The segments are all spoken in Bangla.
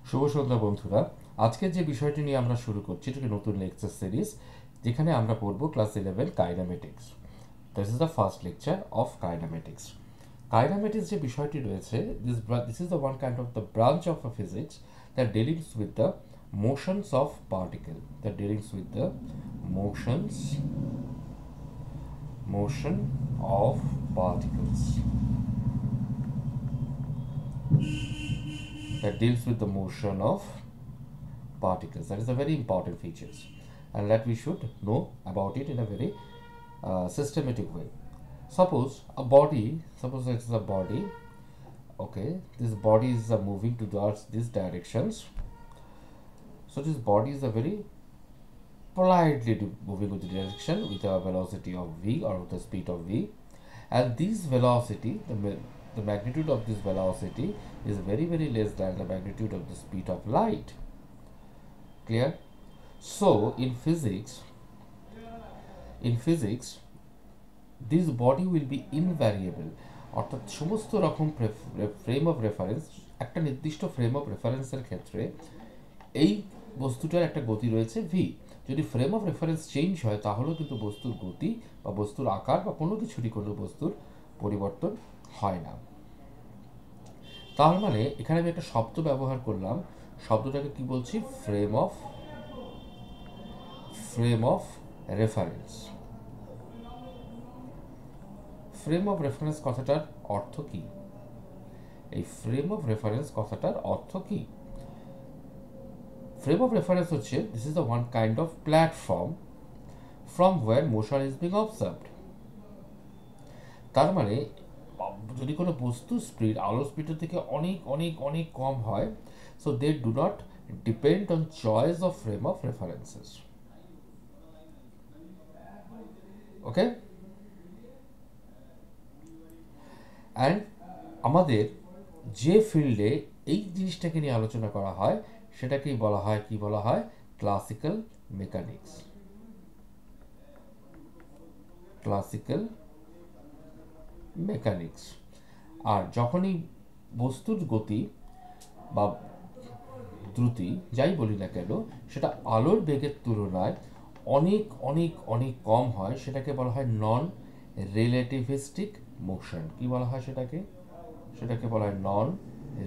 শুভ সন্ধ্যা বন্ধুরা। আজকের যে বিষয়টি নিয়ে আমরা শুরু করছি এটি নতুন লেকচার সিরিজ, যেখানে আমরা পড়ব class 11 kinematics. This is the first lecture of kinematics. Kinematics যে বিষয়টি রয়েছে, this is the one kind of the branch of a physics that dealings with the motions of particle, that deals with the motion of particles, that deals with the motion of particles. That is a very important features, and that we should know about it in a very systematic way. Suppose it's a body. Okay, this body is moving towards these directions. So this body is a very politely moving with the direction with a velocity of v, or with the speed of v, and this velocity, the magnitude of this velocity is very less than the magnitude of the speed of light. Clear? So in physics, this body will be invariable. অর্থাৎ সমস্ত রকম ফ্রেম অফ রেফারেন্স, একটা নির্দিষ্ট ফ্রেম অফ রেফারেন্সের ক্ষেত্রে এই বস্তুটার একটা গতি রয়েছে ভি। যদি ফ্রেম অফ রেফারেন্স চেঞ্জ হয় তাহলেও কিন্তু বস্তুর গতি বা বস্তুর আকার বা কোনো কিছুরই কোনো বস্তুর পরিবর্তন হয় না। তার মানে এখানে আমি একটা শব্দ ব্যবহার করলাম, শব্দটাকে কি বলছি? Frame of reference. Frame of reference কথাটার অর্থ কি? এই ফ্রেম অফ রেফারেন্স কথাটার অর্থ কি? Frame of reference হচ্ছে, this is the one kind of platform from where motion is being observed. তার মানে যদি কোনো বস্তুর স্পিড আলোর স্পিডের থেকে অনেক কম হয়, so they do not depend on choice of frame of references. Okay? And আমাদের যে ফিল্ডে এই জিনিসটাকে নিয়ে আলোচনা করা হয় সেটাকেই বলা হয়, কি বলা হয়? Classical mechanics. Classical mechanics. আর যখনই বস্তুর গতি বা দ্রুতি যাই বলি না কেন, সেটা আলোর বেগের তুলনায় অনেক কম হয়, সেটাকে বলা হয় নন রিলেটিভিস্টিক মোশন। কি বলা হয় সেটাকে? সেটাকে বলা হয় নন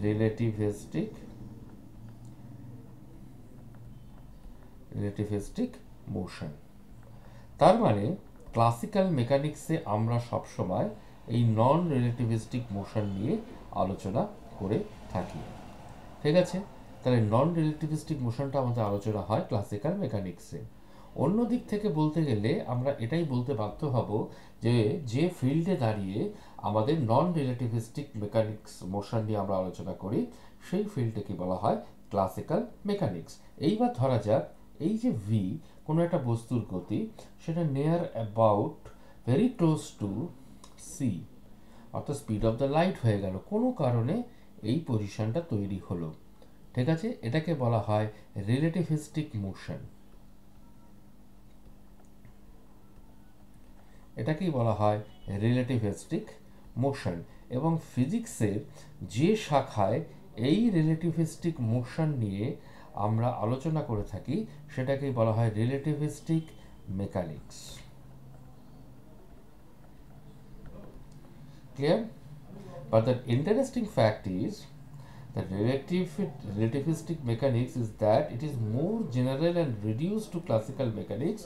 রিলেটিভিস্টিক মোশন। তার মানে ক্লাসিক্যাল মেকানিক্সে আমরা সবসময় এই নন রিলেটিভিস্টিক মোশন নিয়ে আলোচনা করে থাকি। ঠিক আছে? তাহলে নন রিলেটিভিস্টিক মোশনটা আমাদের আলোচনা হয় ক্লাসিক্যাল মেকানিক্সে। অন্য দিক থেকে বলতে গেলে আমরা এটাই বলতে বাধ্য হব যে ফিল্ডে দাঁড়িয়ে আমাদের নন রিলেটিভিস্টিক মেকানিক্স মোশন নিয়ে আমরা আলোচনা করি, সেই ফিল্ডটাকে বলা হয় ক্লাসিক্যাল মেকানিক্স। এইবার ধরা যাক এই যে ভি, কোনো একটা বস্তুর গতি, সেটা near about very close to c, অর্থাৎ স্পিড অফ দ্য লাইট হয়ে গেল, কোনো কারণে এই পজিশনটা তৈরি হলো। ঠিক আছে? এটাকে বলা হয় রিলেটিভিস্টিক মোশন। এটাকেই বলা হয় রিলেটিভিস্টিক মোশন। এবং ফিজিক্সের যে শাখায় এই রিলেটিভিস্টিক মোশন নিয়ে আমরা আলোচনা করে থাকি সেটাকেই বলা হয় relativistic mechanics. Clear? But the interesting fact is that relativistic mechanics is that it is more general and reduced to classical mechanics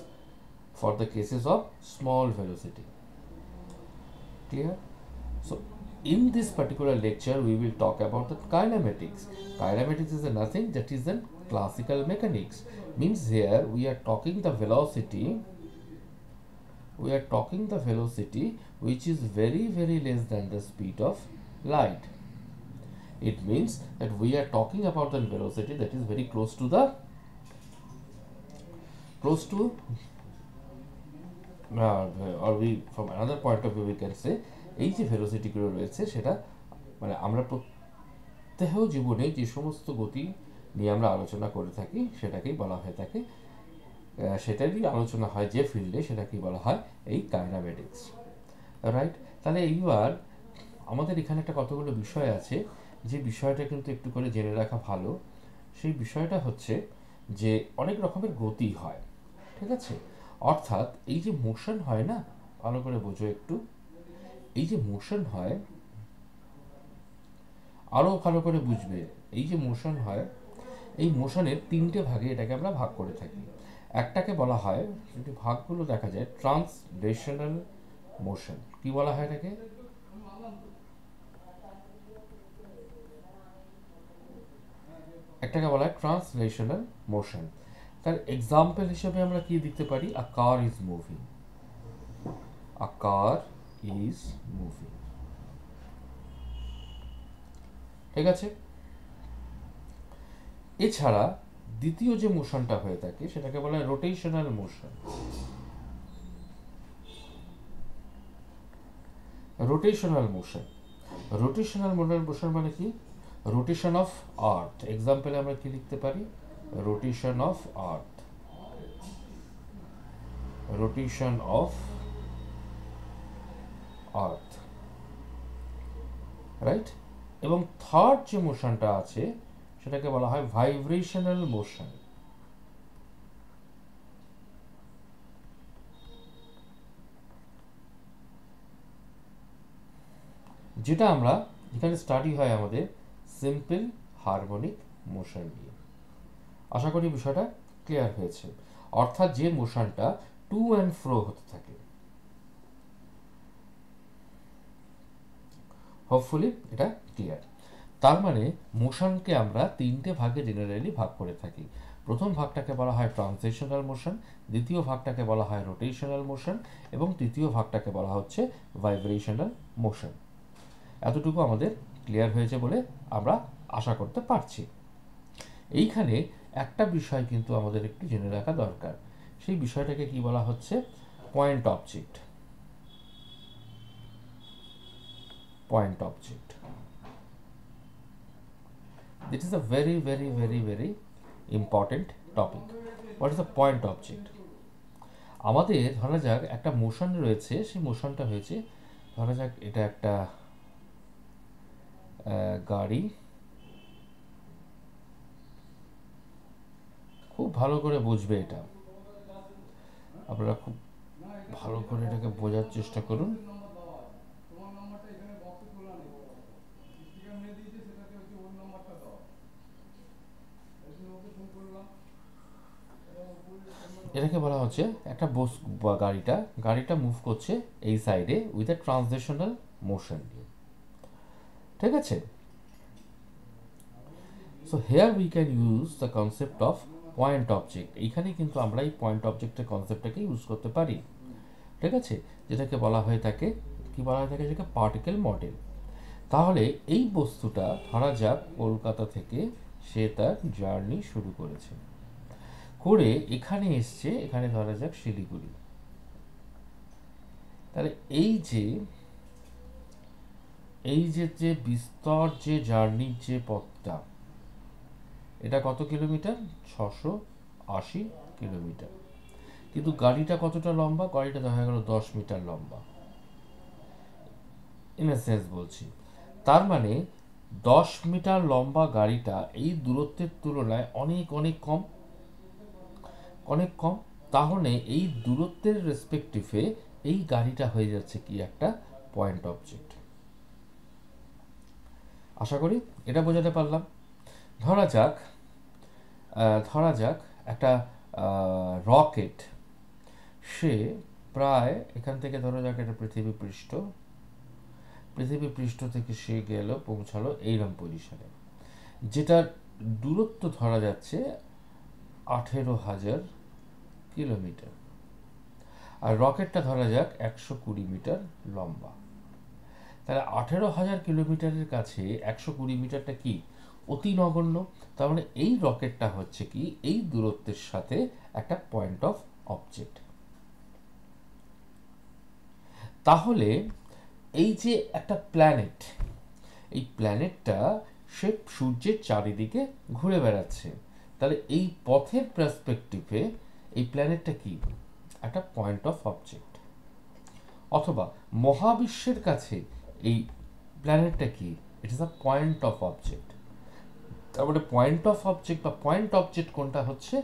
for the cases of small velocity. Clear? So in this particular lecture we will talk about the kinematics. Kinematics is nothing that is in classical mechanics. Means here we are talking the velocity which is very less than the speed of light. It means that we are talking about the velocity that is very close to or we from another point of view we can say এই যে ভেলোসিটি গুলো রয়েছে সেটা মানে আমরা প্রত্যহ জীবনে যে সমস্ত গতি নিয়ে আমরা আলোচনা করে থাকি সেটাকেই বলা হয়ে থাকে, সেটারই আলোচনা হয় যে ফিল্ডে, সেটাকেই বলা হয় এই কাইনেমেটিক্স। রাইট? তাহলে এইবার আমাদের এখানে একটা কতগুলো বিষয় আছে, যে বিষয়টা কিন্তু একটু করে জেনে রাখা ভালো। সেই বিষয়টা হচ্ছে যে অনেক রকমের গতি হয়, ঠিক আছে? অর্থাৎ এই যে মোশন হয় না, ভালো করে বোঝো একটু, এই যে মোশন হয়, আরো ভালো করে বুঝবে, এই যে মোশন হয়, এই মোশনের তিনটে ভাগে এটাকে আমরা ভাগ করে থাকি। একটাকে বলা হয়, যদি ভাগগুলো দেখা যায়, ট্রান্সলেশনাল মোশন। কি বলা হয় এটাকে? একটাকে বলা হয় ট্রান্সলেশনাল মোশন। তার এক্সাম্পল হিসেবে আমরা কি দিতে পারি? A car is moving, a car is moving, ঠিক আছে? এছাড়া দ্বিতীয় যে মোশনটা হয়ে থাকে সেটাকে বলা হয় rotational motion. Rotational motion, rotational motion মানে কি? Rotation of earth. এক্সাম্পলে আমরা কি লিখতে পারি? Rotation of earth, rotation of earth, right? এবং থার্ড যে মোশনটা আছে সেটাকে বলা হয় ভাইব্রেশনাল মোশন। যেটা আমরা এখানে স্টাডি হয় আমাদের সিম্পল হারমোনিক মোশন নিয়ে। আশা করি বিষয়টা ক্লিয়ার হয়েছে। অর্থাৎ যে মোশনটা টু অ্যান্ড ফ্রো হতে থাকে। হোপফুলি এটা ক্লিয়ার। তার মানে মোশনকে আমরা তিনটে ভাগে জেনারেলি ভাগ করে থাকি। প্রথম ভাগটাকে বলা হয় ট্রান্সলেশনাল মোশন, দ্বিতীয় ভাগটাকে বলা হয় রোটেশনাল মোশন, এবং তৃতীয় ভাগটাকে বলা হচ্ছে ভাইব্রেশনাল মোশন। এতটুকু আমাদের ক্লিয়ার হয়েছে বলে আমরা আশা করতে পারছি। এইখানে একটা বিষয় কিন্তু আমাদের একটু জেনে রাখা দরকার। সেই বিষয়টাকে কি বলা হচ্ছে? Point object. Point object, this is a very very very very important topic. What is the point object? আমাদের ধরা যাক একটা মোশন রয়েছে, সেই মোশনটা হয়েছে, ধরা যাক এটা একটা গাড়ি। খুব ভালো করে বুঝবে এটা, আপনারা খুব ভালো করে এটাকে বোঝার চেষ্টা করুন। এটাকে বলা হচ্ছে একটা গাড়িটা মুভ করছে এই সাইডে উইথ এ ট্রান্সলেশনাল মোশন, ঠিক আছে? So here we can use the concept of point object. এইখানে কিন্তু আমরা এই পয়েন্ট অবজেক্টের কনসেপ্টটাকে ইউজ করতে পারি, ঠিক আছে? যেটাকে বলা হয়ে থাকে, কি বলা হয়ে থাকে, যেটাকে পার্টিকেল মডেল। তাহলে এই বস্তুটা ধরা যাক কলকাতা থেকে সে তার জার্নি শুরু করেছে, করে এখানে এসছে, এখানে ধরা যাক শিলিগুড়ি। তাহলে এই যে বিস্তর যে জার্নির যে পথটা, এটা কত কিলোমিটার? 680 কিলোমিটার। কিন্তু গাড়িটা কতটা লম্বা? গাড়িটা দেখা গেল 10 মিটার লম্বা, ইন এ সেন্স বলছি। তার মানে 10 মিটার লম্বা গাড়িটা এই দূরত্বের তুলনায় অনেক অনেক কম, অনেক কম। তাহলে এই দূরত্বের রেসপেক্টিভে এই গাড়িটা হয়ে যাচ্ছে কি একটা পয়েন্ট অবজেক্ট। আশা করি এটা বোঝাতে পারলাম। ধরা যাক একটা রকেট, সে প্রায় এখান থেকে, ধরা যাক এটা পৃথিবী পৃষ্ঠ থেকে সে গেল, পৌঁছালো এইরকম পজিশনে, যেটার দূরত্ব ধরা যাচ্ছে 18,000 কিলোমিটার, আর রকেটটা ধরা যাক 120 মিটার লম্বা। তাহলে 18,000 কিলোমিটারের কাছে 120 মিটারটা কি অতি নগণ্য। তার মানে এই রকেটটা হচ্ছে কি এই দূরত্বের সাথে একটা পয়েন্ট অফ অবজেক্ট। তাহলে এই যে একটা প্ল্যানেট, এই প্ল্যানেটটা সে সূর্যের চারিদিকে ঘুরে বেড়াচ্ছে, তাহলে এই পথের পার্সপেক্টিভে এই প্ল্যানেটটা কি একটা পয়েন্ট অফ অবজেক্ট। অথবা মহাবিশ্বের কাছে এই প্ল্যানেটটা কি, it is a point of object. তার মানে পয়েন্ট অফ অবজেক্ট বা পয়েন্ট অবজেক্ট কোনটা হচ্ছে,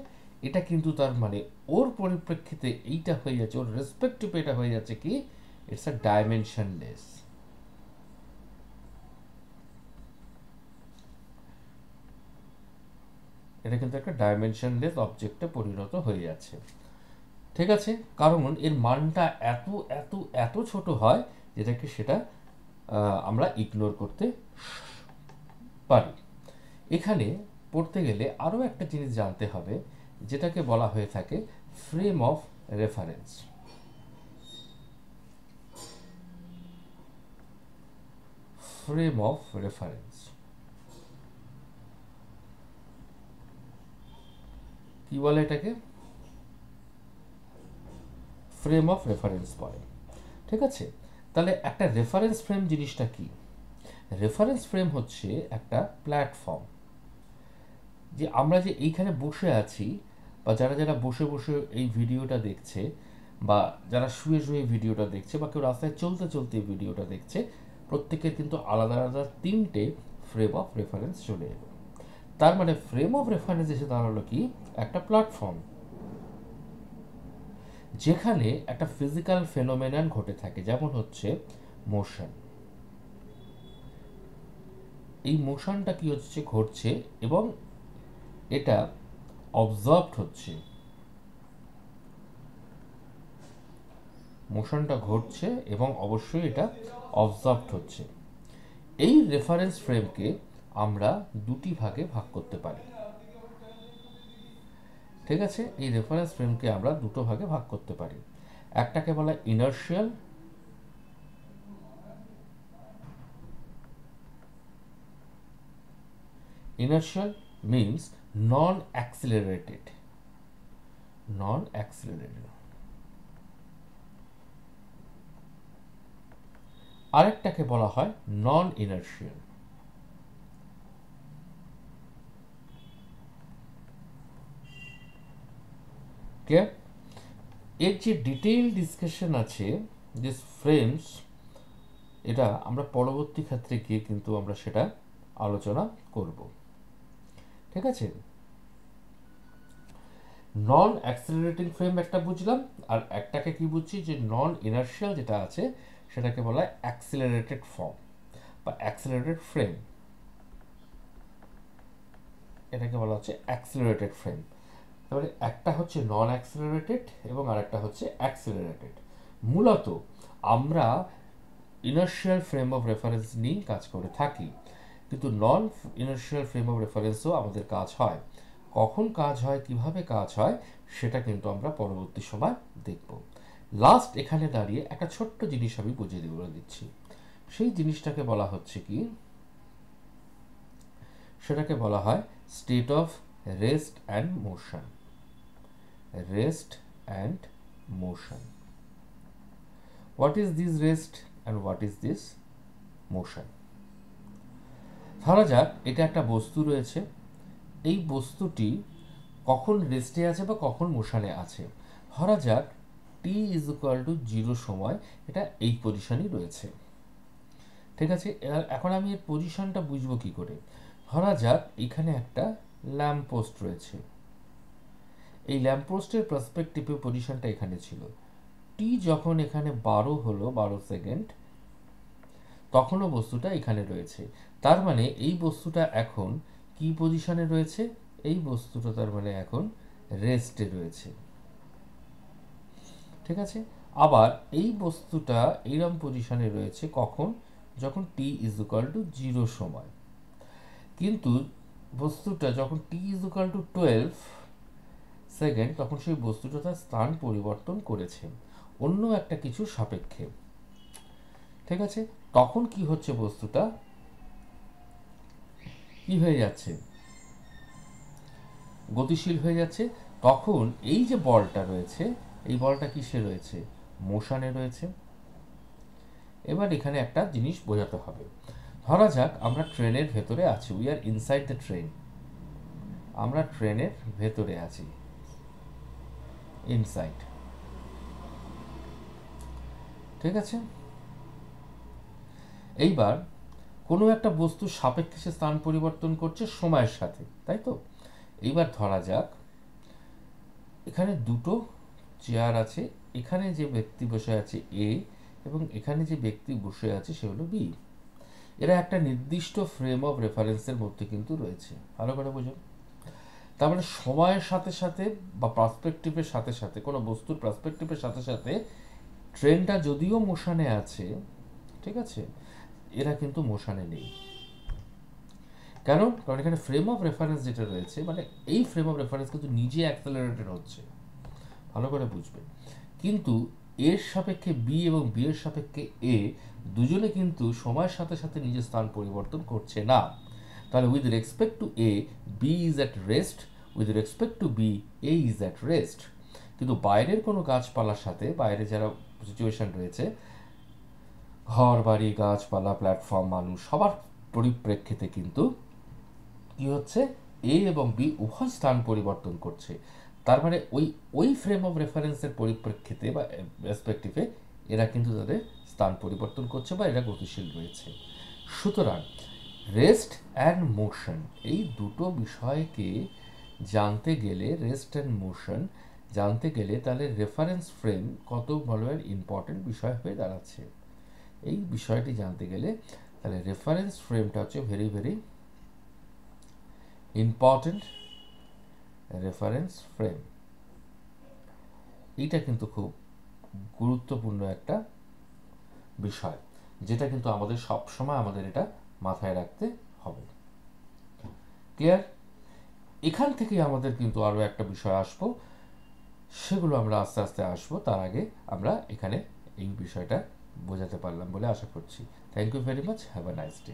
এটা কিন্তু তার মানে ওর পরিপ্রেক্ষিতে এইটা হয়ে যাচ্ছে, ওর রেসপেক্টিভ এটা হয়ে যাচ্ছে কি, ইটস আ ডাইমেনশনলেস। এটা কিন্তু একটা ডাইমেনশনলেস অবজেক্টে পরিণত হয়ে যাচ্ছে। ঠিক আছে, কারণ এর মানটা এত এত এত ছোট হয় যেটাকে সেটা আমরা ইগনোর করতে পারি। এখানে পড়তে গেলে আরও একটা জিনিস জানতে হবে, যেটাকে বলা হয়ে থাকে frame of reference. Frame of reference কি বলে এটাকে? ফ্রেম অফ রেফারেন্স বলে। ঠিক আছে, তাহলে একটা রেফারেন্স ফ্রেম জিনিসটা কি? রেফারেন্স ফ্রেম হচ্ছে একটা প্ল্যাটফর্ম, যে আমরা যে এইখানে বসে আছি, বা যারা যারা বসে বসে এই ভিডিওটা দেখছে, বা যারা শুয়ে শুয়ে ভিডিওটা দেখছে, বা কেউ রাস্তায় চলতে চলতে ভিডিওটা দেখছে, প্রত্যেকের কিন্তু আলাদা আলাদা তিনটে ফ্রেম অফ রেফারেন্স চলে এলো। তার মানে ফ্রেম অফ রেফারেন্স এসে দাঁড়ালো কি, একটা প্ল্যাটফর্ম যেখানে একটা ফিজিক্যাল ফেনোমেনন ঘটে থাকে, যেমন হচ্ছে মোশন। এই মোশনটা কি হচ্ছে, ঘটছে, এবং এটা অবজার্ভড হচ্ছে। মোশনটা ঘটছে এবং অবশ্যই এটা অবজার্ভড হচ্ছে। এই রেফারেন্স ফ্রেমকে আমরা দুটি ভাগে ভাগ করতে পারি। ঠিক আছে, এই রেফারেন্স ফ্রেমকে আমরা দুটো ভাগে ভাগ করতে পারি। একটাকে বলা ইনার্শিয়াল, ইনার্শিয়াল মিনস নন অ্যাক্সিলারেটেড, নন অ্যাক্সিলারেটেড। আরেকটাকে বলা হয় নন ইনার্শিয়াল। এর যে ডিটেইল ডিসকাশন আছে দিস ফ্রেমস, এটা আমরা পরবর্তী ক্ষেত্রে গিয়ে কিন্তু আমরা সেটা আলোচনা করব। ঠিক আছে, নন অ্যাক্সিলারেটিং ফ্রেম একটা বুঝলাম, আর একটাকে কি বুঝছি, যে নন ইনার্শিয়াল যেটা আছে সেটাকে বলা হয় অ্যাক্সিলারেটেড ফর্ম বা অ্যাক্সিলারেটেড ফ্রেম। এটাকে বলা হচ্ছে অ্যাক্সিলারেটেড ফ্রেম। তাহলে একটা হচ্ছে নন অ্যাক্সিলারেটেড এবং আরেকটা হচ্ছে অ্যাক্সিলারেটেড। মূলত আমরা ইনার্শিয়াল ফ্রেম অফ রেফারেন্স নিয়েই কাজ করে থাকি, কিন্তু নন ইনার্শিয়াল ফ্রেম অফ রেফারেন্সও আমাদের কাজ হয়। কখন কাজ হয়, কিভাবে কাজ হয়, সেটা কিন্তু আমরা পরবর্তী সময় দেখব। লাস্ট এখানে দাঁড়িয়ে একটা ছোট্ট জিনিস আমি বুঝিয়ে বলে দিচ্ছি। সেই জিনিসটাকে বলা হচ্ছে কি, সেটাকে বলা হয় state of rest and motion. Rest and motion. What is this rest and what is this motion? ধরা যাক এটা একটা বস্তু রয়েছে, এই বস্তুটি কখন রেস্টে আছে বা কখন মোশনে আছে। ধরা যাক টি ইজ ইকুয়াল টু 0 সময় এটা এই পজিশনই রয়েছে। ঠিক আছে, এখন আমি এর পজিশনটা বুঝবো কি করে? ধরা যাক এখানে একটা ল্যাম্প পোস্ট রয়েছে, এই ল্যাম্প পোস্টের পার্সপেক্টিভে পজিশনটা এখানে ছিল। টি যখন এখানে 12 হলো, 12 সেকেন্ড, তখনও বস্তুটা এখানে রয়েছে। তার মানে এই বস্তুটা এখন কি পজিশনে রয়েছে? এই বস্তুটা তার মানে এখন রেস্টে রয়েছে। ঠিক আছে, আবার এই বস্তুটা এইরকম পজিশনে রয়েছে কখন? যখন টি ইজ ইকুয়াল টু 0 সময়। কিন্তু বস্তুটা যখন টি ইজ ইকুয়াল টু 12 সেকেন্ড, তখন সেই বস্তুটা তার স্থান পরিবর্তন করেছে অন্য একটা কিছু সাপেক্ষে। ঠিক আছে, তখন কি হচ্ছে, বস্তুটা কি হয়ে যাচ্ছে? গতিশীল হয়ে যাচ্ছে। তখন এই যে বলটা রয়েছে, এই বলটা কিসে রয়েছে? মোশনে রয়েছে। এবার এখানে একটা জিনিস বোঝাতে হবে। ধরা যাক আমরা ট্রেনের ভেতরে আছি, we are inside the train. আমরা ট্রেনের ভেতরে আছি, ইনসাইড। ঠিক আছে, এইবার কোনো একটা বস্তু সাপেক্ষে সে স্থান পরিবর্তন করছে সময়ের সাথে, তাই তো? এইবার ধরা যাক এখানে দুটো চেয়ার আছে, এখানে যে ব্যক্তি বসে আছে এ এবং এখানে যে ব্যক্তি বসে আছে সে হলো বি। এরা একটা নির্দিষ্ট ফ্রেম অফ রেফারেন্সের মধ্যে কিন্তু রয়েছে, ভালো করে বুঝুন। তার মানে সময়ের সাথে সাথে বা পার্সপেক্টিভের সাথে সাথে, কোনো বস্তুর পার্সপেক্টিভের সাথে সাথে ট্রেনটা যদিও মোশনে আছে, ঠিক আছে, এরা কিন্তু মোশনে নেই। কেন? কারণ এখানে ফ্রেম অফ রেফারেন্স যেটা রয়েছে, মানে এই ফ্রেম অফ রেফারেন্স কিন্তু নিজে অ্যাক্সেলারেটেড হচ্ছে, ভালো করে বুঝবে। কিন্তু এর সাপেক্ষে বি এবং বি এর সাপেক্ষে এ দুজনে কিন্তু সময়ের সাথে সাথে নিজের স্থান পরিবর্তন করছে না। তাহলে with respect to A B is at rest, with respect to B A is at rest. কিন্তু বাইরের কোনো গাছপালার সাথে, বাইরে যারা সিচুয়েশন রয়েছে, ঘর বাড়ি গাছপালা প্ল্যাটফর্ম মানুষ সবার পরিপ্রেক্ষিতে কিন্তু কি হচ্ছে, এ এবং বি উভয় স্থান পরিবর্তন করছে। তার মানে ওই ফ্রেম অফ রেফারেন্সের পরিপ্রেক্ষিতে বা রেসপেক্টিভে এরা কিন্তু তাদের স্থান পরিবর্তন করছে বা এরা গতিশীল রয়েছে। সুতরাং রেস্ট অ্যান্ড মোশন, এই দুটো বিষয়কে জানতে গেলে, রেস্ট অ্যান্ড মোশন জানতে গেলে তাহলে রেফারেন্স ফ্রেম কত বড় ইম্পর্টেন্ট বিষয় হয়ে দাঁড়াচ্ছে। এই বিষয়টি জানতে গেলে তাহলে রেফারেন্স ফ্রেমটা হচ্ছে very very important. Reference frame এইটা কিন্তু খুব গুরুত্বপূর্ণ একটা বিষয়, যেটা কিন্তু আমাদের সবসময় আমাদের এটা মাথায় রাখতে হবে। ক্লিয়ার? এখান থেকে আমাদের কিন্তু আরও একটা বিষয় আসবো, সেগুলো আমরা আস্তে আস্তে আসবো। তার আগে আমরা এখানে এই বিষয়টা বোঝাতে পারলাম বলে আশা করছি। Thank you very much, have a nice day.